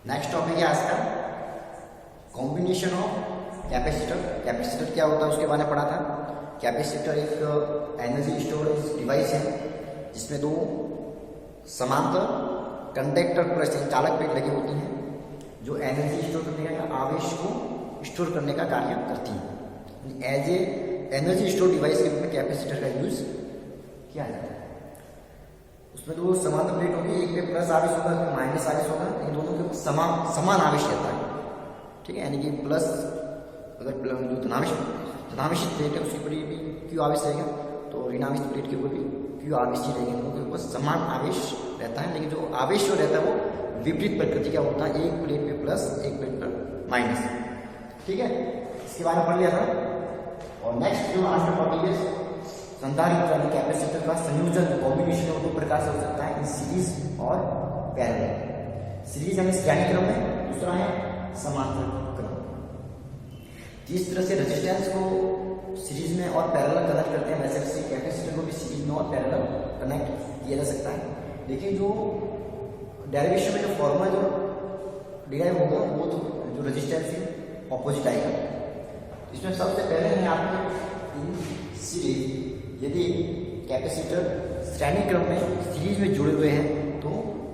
Next topic है आज का कॉम्बिनेशन ऑफ कैपेसिटर। कैपेसिटर क्या होता है उसके बारे में पढ़ा था। कैपेसिटर एक एनर्जी स्टोरेज डिवाइस है जिसमें दो समांतर कंडक्टर प्लस चालक प्लेट लगी होती हैं जो एनर्जी स्टोर करने का आवेश को स्टोर करने का कार्य करती है। As a energy store device के रूप में कैपेसिटर का यूज किया जाता है। उसमें दो समांतर प्लेट होगी, एक पे प्लस आवेश होगा, एक पे माइनस आवेश होगा। इन दोनों के समान आवेश रहता है, ठीक है। यानी कि प्लस अगर जो धनावेशित प्लेट है उसके ऊपर भी क्यू आवेश रहेगा, तो ऋणावेशित प्लेट के ऊपर भी क्यू आवेश ही रहेगा। इनके ऊपर समान आवेश रहता है, लेकिन जो आवेश जो रहता है वो विपरीत प्रकृति का होता है। एक प्लेट पे प्लस, एक प्लेट पर माइनस, ठीक है। इसके बारे में पढ़ लिया था। और नेक्स्ट जो आज का टॉपिक है संधारित्र यानी कैपेसिटर का संयोजन, कॉम्बिनेशन दो प्रकार से हो सकता है, सीरीज और पैरेलल। सीरीज यानी श्रेणी क्रम में, दूसरा है समांतर क्रम। जिस तरह से रेजिस्टेंस को सीरीज में और पैरेलल कनेक्ट करते हैं वैसे वैसे कैपेसिटर को भी सीरीज में और पैरेलल कनेक्ट किया जा सकता है। लेकिन जो डेरिवेशन में जो फॉर्मूला जो डिराइव होगा वो तो जो रेजिस्टेंस है ऑपोजिट आएगा। इसमें सबसे पहले है आपके सीरीज। यदि कैपेसिटर श्रेणी क्रम में सीरीज में जुड़े हुए हैं तो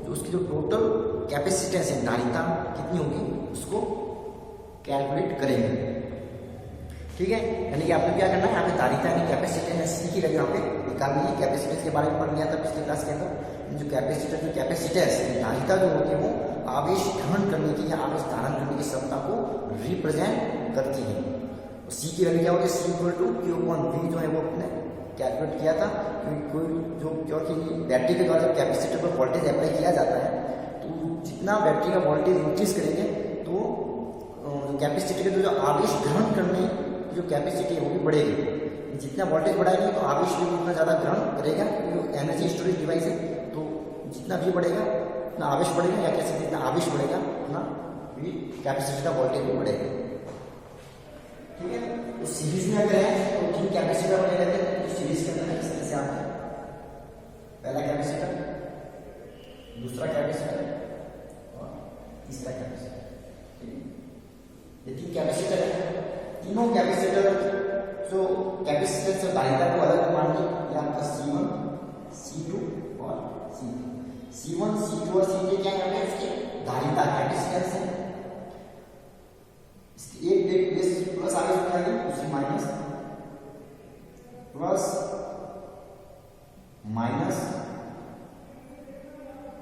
जो उसकी जो टोटल कैपेसिटेंस है, धारिता कितनी होगी उसको कैलकुलेट करेंगे, ठीक है। यानी कि आपको क्या करना है, यहाँ पे धारिता यानी कैपेसिटेंस सी की वैल्यू यहाँ पे निकालनी है। कैपेसिटेंस के बारे में पढ़ लिया था पिछले क्लास के अंदर। जो कैपेसिटेंस धारिता जो होती है वो आवेश ग्रहण करने की या आवेश धारण करने की क्षमता को रिप्रेजेंट करती है। सी की वैल्यू क्या होती है, C equal to Q upon V जो है वो अपने कैलकुलेट किया था। क्योंकि बैटरी के द्वारा जब कैपेसिटर पर वोल्टेज अप्लाई किया जाता है तो जितना बैटरी का वोल्टेज इंक्रीज करेंगे तो कैपेसिटर के जो आवेश ग्रहण करने की जो कैपेसिटी है वो भी बढ़ेगी। जितना वोल्टेज बढ़ाएगी तो आवेश भी उतना ज़्यादा ग्रहण करेगा। एनर्जी स्टोरेज डिवाइस है तो जितना भी बढ़ेगा उतना आवेश बढ़ेगा, या कैसे जितना आवेश बढ़ेगा उतना भी कैपेसिटर का वोल्टेज भी बढ़ेगा, ठीक है। तो सीरीज में अगर है तो तीन कैपेसिटर बने रहते हैं। तो सीरीज के अंदर इस तरह से आता है, पहला कैपेसिटर, दूसरा कैपेसिटर और तीसरा कैपेसिटर, ठीक है। ये तीन कैपेसिटर है। तीनों कैपेसिटर जो कैपेसिटर से धारिता को अलग मान ली, ये आपका C1, C2 और C3। C1, C2 और C3 क्या है, इसके धारिता कैपेसिटेंस है। इसकी एक प्लेट प्लस आवेश उठाएगी, दूसरी minus, plus minus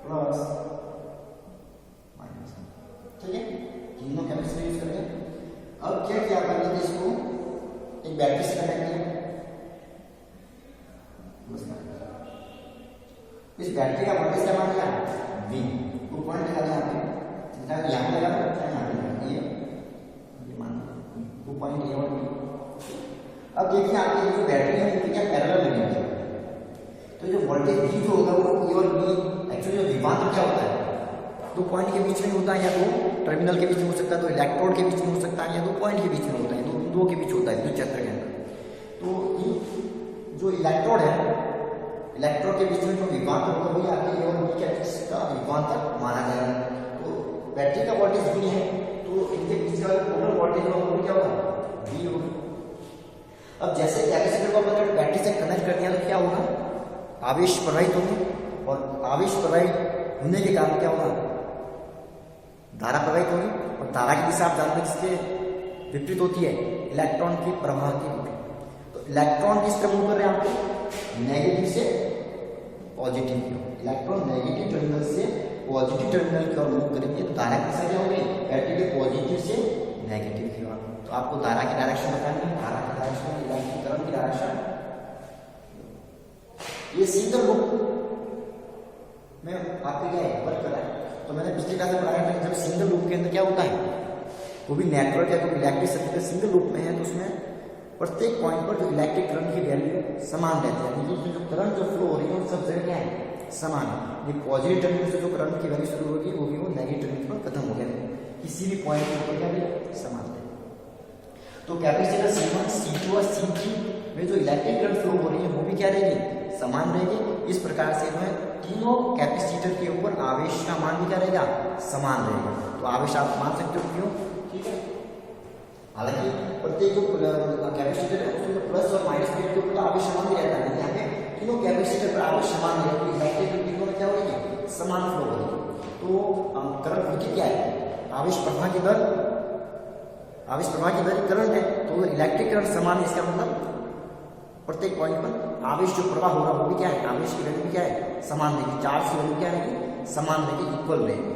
plus minus, ठीक है। तीनों कैपेसिटर यूज करते हैं। अब क्या किया अपन ने, इसको एक बैटरी से कनेक्ट किया। इस बैटरी का वोल्टेज क्या मान लिया, V। वो पॉइंट लगा यहाँ पे, यहाँ पे लगा यहाँ पे, ये मान वो पॉइंट ये और B। अब देखिए आपकी जो बैटरी है इनकी क्या पैरेलल लगी है, तो जो वोल्टेज V जो होगा वो E और B एक्चुअली जो विभवांतर क्या होता है, दो पॉइंट के बीच में होता है, या दो टर्मिनल के बीच में हो सकता है, दो इलेक्ट्रोड के बीच में हो सकता है, या दो पॉइंट के बीच में होता है, दो बिंदुओं के बीच होता है विद्युत क्षेत्र के अंदर। तो जो इलेक्ट्रोड है, इलेक्ट्रोड के बीच में जो विभवांतर होगा वही आपके ए और बी के बीच का विभवांतर माना जाएगा। तो बैटरी का वोल्टेज V है तो इनके बीच का टोटल वोल्टेज होगा वो क्या होगा, V होगा। अब जैसे कैपेसिटर को अपन बैटरी से कनेक्ट कर दिया तो क्या होगा, आवेश प्रवाहित होगी, और आवेश प्रवाहित होने के कारण क्या होगा, धारा प्रवाहित होगी। और धारा की दिशा आप जानते हैं किसके विपरीत होती है, इलेक्ट्रॉन के प्रवाह के विपरीत। तो इलेक्ट्रॉन किस तरफ मूव कर रहे हैं आपको, नेगेटिव से पॉजिटिव की ओर। इलेक्ट्रॉन नेगेटिव टर्मिनल से पॉजिटिव टर्मिनल की ओर मूव करेंगे तो धारा की दिशा क्या होगी, बैटरी के पॉजिटिव से नेगेटिव की ओर। तो आपको धारा की डायरेक्शन बतानी है, धारा की डायरेक्शन, इलेक्ट्रिक करंट की डायरेक्शन। ये सिंगल लूप में आपके क्या है, वर्क कर रहा है। तो मैंने पिछले क्लास में पढ़ाया था जब सिंगल लूप के अंदर क्या होता है, वो भी नेटवर्क या कोई इलेक्ट्रिक सर्किट सिंगल लूप में है तो उसमें प्रत्येक पॉइंट पर जो इलेक्ट्रिक करंट की वैल्यू समान रहती है। यानी कि जो करंट जो फ्लो हो रही है उन सब जगह क्या है, समान है। ये पॉजिटिव टर्मिनल से जो करंट की वैल्यू शुरू होगी वो भी वो नेगेटिव टर्मिनल पर खत्म हो गया, किसी भी पॉइंट के ऊपर क्या भी समान है। तो कैपेसिटर C1, C2 और C3 में जो इलेक्ट्रिक करंट फ्लो हो रही है वो भी क्या रहेगी, समान रहेगी। इस प्रकार से जो है तीनों कैपेसिटर के ऊपर आवेश का मान भी क्या रहेगा, समान रहेगा। तो आवेश आप मान सकते हो क्यों, ठीक है। हालांकि प्रत्येक जो कैपेसिटर है उसमें प्लस और माइनस प्लेट के ऊपर आवेश समान ही रहता है, यहाँ पे तीनों कैपेसिटर पर आवेश समान है, तो इलेक्ट्रिक तीनों में क्या होगी, समान फ्लो होगी। तो करंट विधि क्या है, आवेश प्रवाह की दर करंट है, तो इलेक्ट्रिक करंट समान है, इसका मतलब प्रत्येक पॉइंट पर आवेश जो प्रवाह हो रहा है वो भी क्या है, आवेश की वैल्यू क्या है, समान रहेगी, चार्ज की वैल्यू क्या रहेगी, समान रहेगी, इक्वल रहेगी।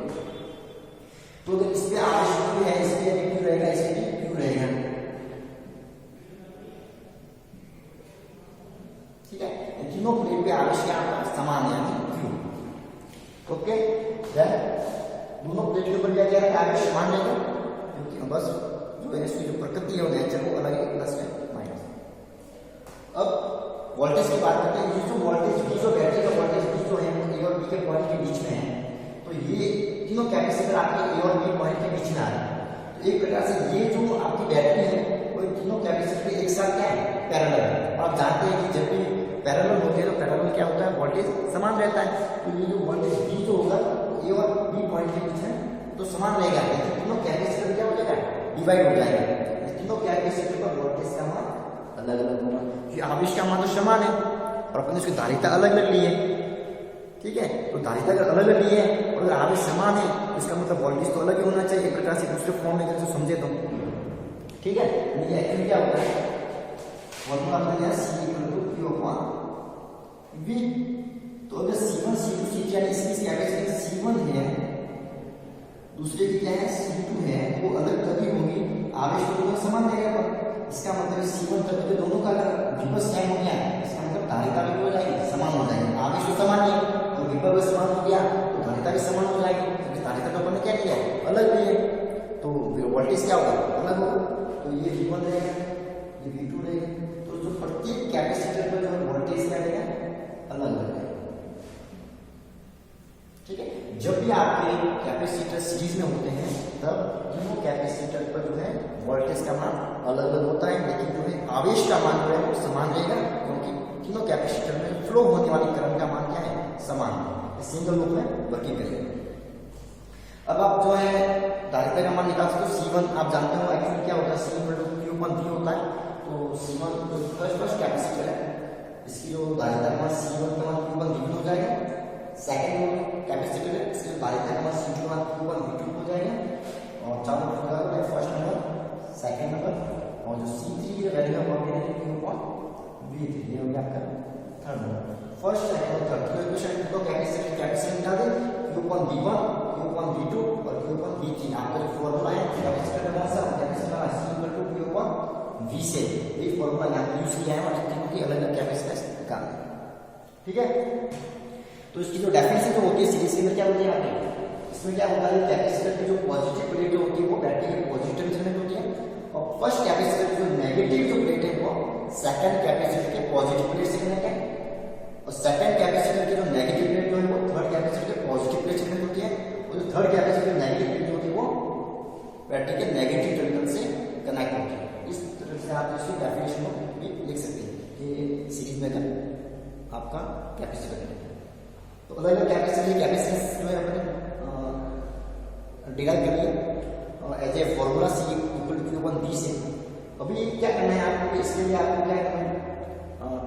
तो अगर इस पे आवेश क्यू है, इस पे क्यू रहेगा, इस पे क्यू रहेगा, ठीक है। तीनों प्लेट पे आवेश क्या समान है, यानी क्यू। ओके, दोनों प्लेट के ऊपर क्या है, आवेश समान रहेगा, क्योंकि बस जो है इसकी जो प्रकृति है वो नेचर वो अलग है, प्लस में माइनस। अब वोल्टेज की बात करते हैं, ये जो वोल्टेज बी, जो बैटरी का वोल्टेज बी जो है ए और बी के पॉइंट के बीच में है, तो ये तीनों कैपेसिटर आपके ए और बी पॉइंट के बीच में आ रहे हैं। तो एक प्रकार से ये जो आपकी बैटरी है वो तीनों कैपेसिटर एक साथ क्या है, पैरेलल है। आप जानते हैं कि जब भी पैरेलल होते हैं तो पैरेलल क्या होता है, वोल्टेज समान रहता है। तो ये जो वोल्टेज बी जो होगा ए और बी पॉइंट के बीच में तो समान रहेगा, लेकिन तीनों कैपेसिटर क्या हो जाएगा, डिवाइड हो जाएगा। तीनों कैपेसिटर का वोल्टेज का मान अलग अलग होगा, कि आवेश का मान तो समान है और अपने उसकी धारिता अलग अलग ली है, ठीक है। तो धारिता अगर अलग अलग ली है और अगर आवेश समान है तो इसका मतलब वोल्टेज तो अलग ही होना चाहिए, एक प्रकार से दूसरे फॉर्म में जैसे समझे तो, ठीक है। ये एक्चुअली क्या होता है, फॉर्मूला अपने C = Q/V। तो अगर C1 C2 C3 यानी इसकी कैपेसिटी C1 है, दूसरे की क्या है C2 है, वो अलग तभी होगी, आवेश तो दोनों समान रहेगा। इसका मतलब C1 तभी तो दोनों का विभव सेम हो गया, इसका मतलब धारिता भी हो जाएगी, समान हो जाएगी। आवेश तो समान है और विभव समान हो गया तो धारिता भी समान हो जाएगी, क्योंकि धारिता तो अपन ने क्या लिया है, अलग ली है, तो वोल्टेज क्या होगा, अलग होगा। तो ये V1 रहेगा, ये V2 रहेगा। तो जो प्रत्येक कैपेसिटर पर जो वोल्टेज क्या रहेगा, अलग अलग रहेगा, ठीक है। जब भी आपके कैपेसिटर सीरीज में होते हैं तब तीनों कैपेसिटर पर जो है वोल्टेज का मान अलग अलग होता है, लेकिन जो है आवेश का मान जो है वो समान रहेगा, क्योंकि तीनों कैपेसिटर में फ्लो होने वाली करंट का मान क्या है, समान है, सिंगल लूप में वर्किंग करेगा। अब आप जो है धारिता का मान निकाल सकते हो। C1 आप जानते हो एक्चुअली क्या होता है, C = Q/V होता है। तो C1 जो फर्स्ट कैपेसिटर है इसकी जो धारिता का मान C1 का मान Q/V हो जाएगा। सेकंड कैपेसिटर है इसकी धारिता का मान C2 का मान Q/V2 हो जाएगा। और चारों होगा फर्स्ट नंबर, सेकंड नंबर, और जो C3 की वैल्यू है वो Q/V3, ये हो गया आपका थर्ड नंबर। फर्स्ट सेकंड और थर्ड तो इक्वेशन को कैपेसिटर निकाल दें, Q/V1 Q/V2 और Q/V3। आपका जो फॉर्मूला है कैपेसिटर का कौन सा, कैपेसिटर का C = Q/V से, ये फॉर्मूला यहां यूज किया है और तीनों की अलग अलग कैपेसिटेंस निकालना है, ठीक है। तो इसकी जो डेफिनेशन जो होती है सीरीज के अंदर क्या होती है, इसमें क्या होता है, कैपेसिटर की जो पॉजिटिव प्लेट होती है वो बैटरी के पॉजिटिव टर्मिनल में होती है, और फर्स्ट कैपेसिटर की जो नेगेटिव जो प्लेट है वो सेकंड कैपेसिटर के पॉजिटिव प्लेट से कनेक्ट है, और सेकंड कैपेसिटर की जो नेगेटिव प्लेट जो है वो थर्ड कैपेसिटर के पॉजिटिव प्लेट से कनेक्ट होती है, और जो थर्ड कैपेसिटर नेगेटिव प्लेट होती है वो बैटरी के नेगेटिव टर्मिनल से कनेक्ट होती है। इस तरह से आप इसकी डेफिनेशन को भी लिख सकते हैं कि सीरीज में आपका कैपेसिटर है। तो अलग अलग कैपेसिटेंस जो है अपने डिराइव करिए as a formula C = Q/V से। अभी क्या करना है आपको, इसके लिए आपको क्या करना है,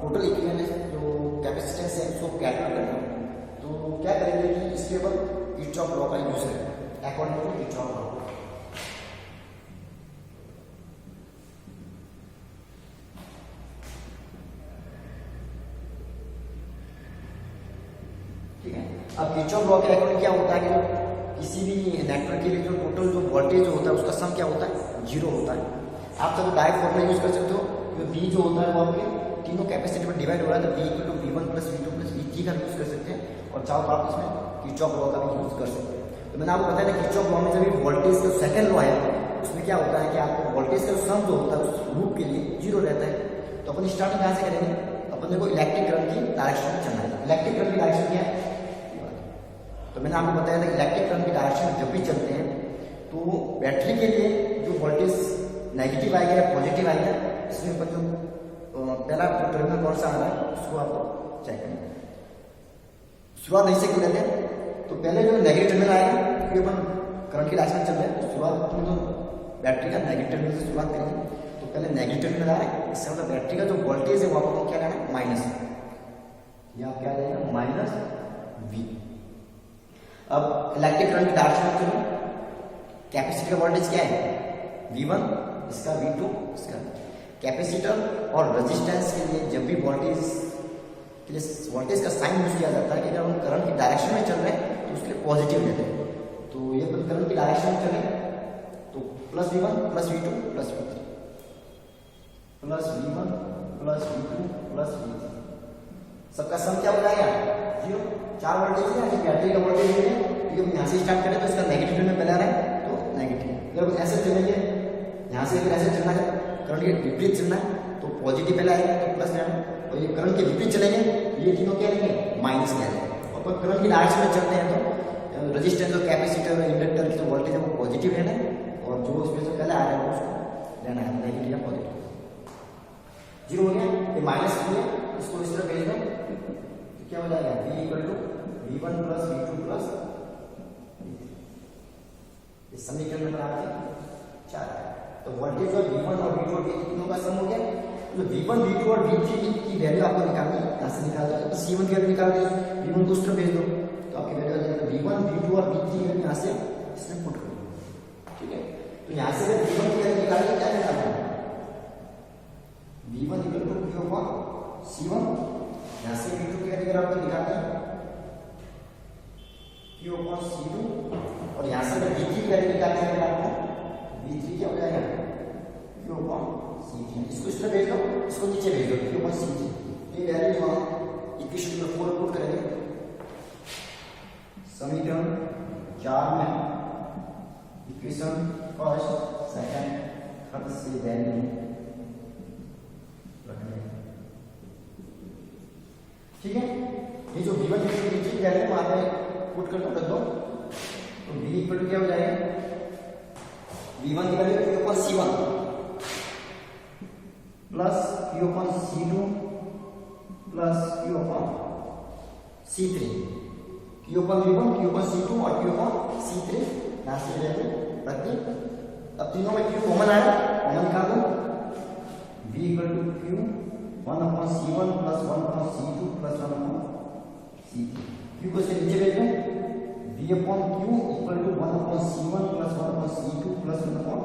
टोटल इक्विवेलेंस जो कैपेसिटेंस है उसको कैलकुलेट करना है। तो क्या करेंगे कि इसके ऊपर किरचॉफ लॉ का यूज करेंगे, अकॉर्डिंग टू किरचॉफ लॉ। ठीक है, अब किरचॉफ लॉ के अकॉर्डिंग क्या होता है कि किसी भी नेटवर्क के लिए जो टोटल जो वोल्टेज जो होता है उसका सम क्या होता है, 0 होता है। आप सब डायरेक्ट फॉर्मूला यूज कर सकते हो, जो B जो होता है वो आपके तीनों कैपेसिटी पर डिवाइड हो रहा है, तो B = V1 + V2 + V3 का यूज कर सकते हैं, और चाहो तो आप इसमें किरचॉफ लॉ का भी यूज कर सकते हैं। तो मैंने आपको बताया था किरचॉफ लॉ में जब वोल्टेज का सेकंड लॉ है उसमें क्या होता है कि आपको वोल्टेज का सम जो होता है उस लूप के लिए 0 रहता है। तो अपन स्टार्टिंग कहाँ से करेंगे, अपन को इलेक्ट्रिक करंट की डायरेक्शन में चलना है। इलेक्ट्रिक करंट की डायरेक्शन क्या है, तो मैंने आपको बताया था इलेक्ट्रिक करंट की डायरेक्शन में जब भी चलते हैं तो बैटरी के लिए जो वोल्टेज नेगेटिव आएगा या पॉजिटिव आएगा, इसमें अपन जो पहला टर्मिनल कौन सा आ रहा है उसको आपको चेक करना है। शुरुआत ऐसे कर लेते हैं, तो पहले जो नेगेटिव टर्मिनल आएगा ये अपन करंट की डायरेक्शन में चल रहा है तो शुरुआत में तो बैटरी का नेगेटिव टर्मिनल से शुरुआत करेंगे। तो पहले नेगेटिव टर्मिनल आ रहा है, इससे मतलब बैटरी का जो वोल्टेज है वो आपको क्या लेना है, माइनस। यहाँ क्या जाएगा, माइनस V। अब इलेक्ट्रिक करंट की डायरेक्शन में चलो, कैपेसिटर का वोल्टेज क्या है, V1, इसका V2, इसका। कैपेसिटर और रेजिस्टेंस के लिए जब भी वोल्टेज के लिए वोल्टेज का साइन यूज किया जाता है कि अगर हम करंट की डायरेक्शन में चल रहे हैं तो उसके लिए पॉजिटिव लेते हैं। तो ये करंट की डायरेक्शन में चले तो plus V1 plus V2 plus V3, plus V1 plus V2 plus V3, सबका सम क्या हो जाएगा, 0। 4 वोल्टेज है, बैटरी का वोल्टेज है, क्योंकि यहाँ से स्टार्ट करें तो इसका नेगेटिव में पहले आ रहा है तो नेगेटिव। अगर ऐसे चलेंगे, यहाँ से अगर ऐसे चलना है, करंट के विपरीत चलना है तो पॉजिटिव पहले आएगा तो प्लस लेना, और ये करंट के विपरीत चलेंगे ये तीनों क्या लेंगे, माइनस ले आएंगे। और करंट की डायरेक्शन में चलते हैं तो रेजिस्टेंस और कैपेसिटर और इंडक्टर की जो वोल्टेज है वो पॉजिटिव लेना है, और जो उसमें से पहले आ रहा है उसको लेना है नेगेटिव या पॉजिटिव। 0 हो गया, ये माइनस है, इसको इस तरह भेज दो तो क्या हो जाएगा, V equal to V1 plus V2 plus V3। इस समीकरण नंबर आपके 4 है। तो वोल्टेज और V1 और V2 और V3 तीनों का सम हो गया। तो V1 V2 और V3 की वैल्यू आपको निकालनी है, यहाँ से निकाल दो। तो C1 की वैल्यू निकाल दो, V1 को उस तरफ भेज दो तो आपकी वैल्यू आ जाएगी V1 V2 और V3 की वैल्यू यहाँ से इसमें पुट कर दो, ठीक है। तो यहाँ से अगर V1 की वैल्यू निकालिए, क्या निकालना है, V1 equal to Q upon C1, यहाँ से V2 की वैल्यू अगर आपको निकालनी है Q अपॉन C2, और यहाँ से अगर V3 की वैल्यू निकालनी है आपको, V3 क्या हो जाएगा, Q अपॉन C3। इसको इस तरह भेज दो, इसको नीचे भेज दो, Q अपॉन C3। ये वैल्यू वहाँ इक्वेशन नंबर 4 पुट करेंगे। समीकरण 4 में इक्वेशन फर्स्ट सेकंड थर्ड से वैल्यू रखने, ठीक है। ये जो V1 V2 की वैल्यू वहां पे पुट कर दो, रख दो। तो V इक्वल टू क्या हो जाएगा, V1 की value Q upon C1 plus Q upon C2 plus Q upon C3, Q upon V1, Q upon C2 और Q अपॉन C3 यहाँ से वैल्यू रख दी। अब तीनों में Q कॉमन आया, कॉमन निकाल दो। V equal to Q 1 upon C1 plus 1 upon C2 plus 1 upon C3। Q को से नीचे भेज दो, V upon Q equal to 1 upon C1 plus 1 upon C2 plus 1 upon,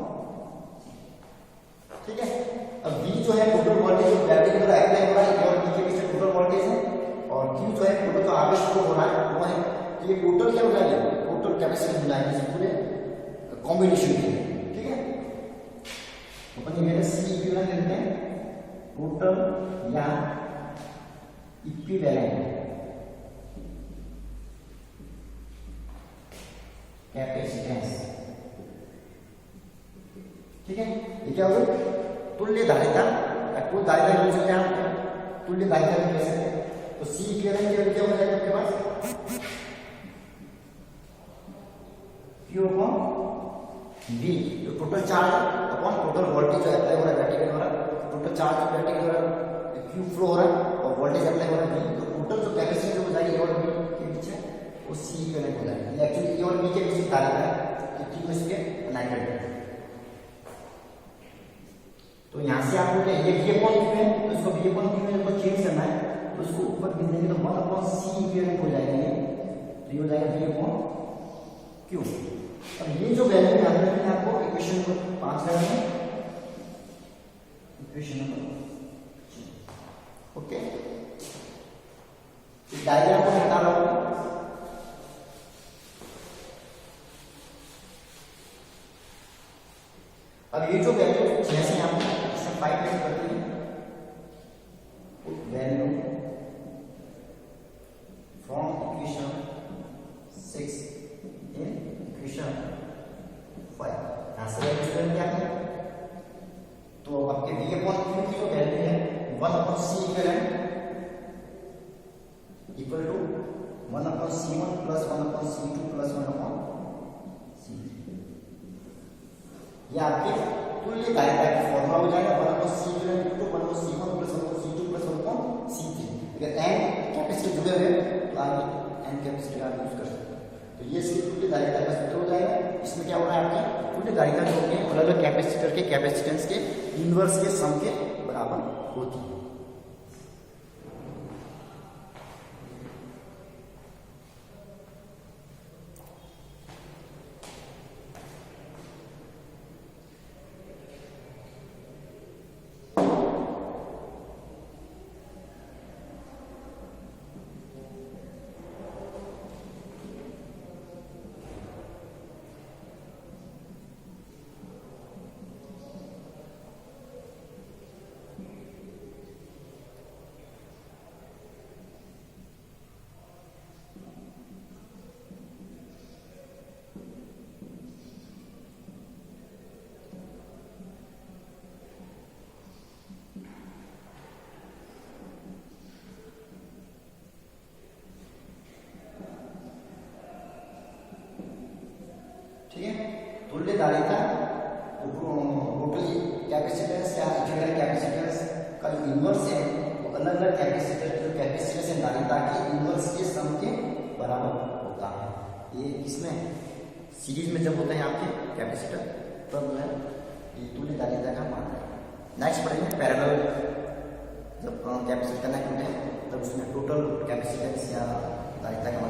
ठीक है। अब V जो है टोटल वोल्टेज जो बैटरी के द्वारा अप्लाई हो रहा है और V के बीच में टोटल वोल्टेज है, और Q जो है टोटल जो आवेश फ्लो हो रहा है वो है, तो ये टोटल क्या हो जाएगा, टोटल कैपेसिटी मिलाएंगे इस पूरे कॉम्बिनेशन के लिए, ठीक है। अपन ये मेरे C इक्विवेलेंट लेते हैं, टोटल या इक्विवेलेंट कैपेसिटेंस, ठीक है। ये क्या हो गया, तुल्य धारिता, कुल धारिता बोल सकते हैं आप, तुल्य धारिता भी कह सकते हैं। तो C इक्विवेलेंट की वैल्यू क्या हो जाएगा आपके पास, Q अपॉन V, जो total charge upon total voltage जो अप्लाई हो रहा है बैटरी के द्वारा, टोटल चार्ज जो बैटरी के द्वारा Q फ्लो हो रहा है और वोल्टेज अप्लाई हो रहा है V, तो टोटल जो कैपेसिटी हो जाएगी A और B के बीच में वो C इक्विवेलेंट हो जाएगा। ये एक्चुअली A और B के बीच धारिता है, तो तीनों इसके यूनाइटेड है। तो यहाँ से आपको क्या, ये V अपॉन Q है तो इसको V अपॉन Q में जब चेंज करना है तो इसको ऊपर गिन देंगे तो 1 अपॉन C इक्विवेलेंट हो जाएगा, ये हो जाएगा V अपॉन Q। अब ये जो वैल्यू याद रखनी है आपको, इक्वेशन नंबर 5 है, इक्वेशन नंबर, ओके। इस डायग्राम को हटा रहा हूं। अब ये जो वैल्यू जैसे हम इसे 5 में करते हैं, value from equation 6 in equation 5, यहाँ से वैल्यू क्या है, तो आपके V अपॉन Q की जो वैल्यू है 1 upon C equivalent equal to 1 upon C1 plus 1 upon C2 plus 1 upon C3। ये आपके तुल्य धारिता की फॉर्मूला हो जाएगा, 1 upon C equivalent equal to 1 upon C1 plus 1 upon C2 plus 1 upon C3। अगर n कैपेसिटर जुड़े हुए तो आप n कैपेसिटर का यूज कर सकते हैं। तो ये इसकी तुल्य धारिता का सूत्र हो जाएगा। इसमें क्या हो रहा है आपकी तुल्य धारिता जो होती है अलग अलग कैपेसिटर के कैपेसिटेंस के इनवर्स के सम के बराबर होती है। ठीक है, तुल्य धारिता टोटली कैपेसिटेंस या इक्विवेलेंट कैपेसिटेंस का जो इनवर्स है वो अलग अलग कैपेसिटर जो कैपेसिटेंस है धारिता के इनवर्स के सम के बराबर होता है। ये इसमें सीरीज में जब होते हैं आपके कैपेसिटर तब जो है ये तुल्य धारिता का मान है। नेक्स्ट पढ़ेंगे पैरेलल, जब कैपेसिटर कनेक्ट होते हैं तब उसमें टोटल कैपेसिटेंस या धारिता का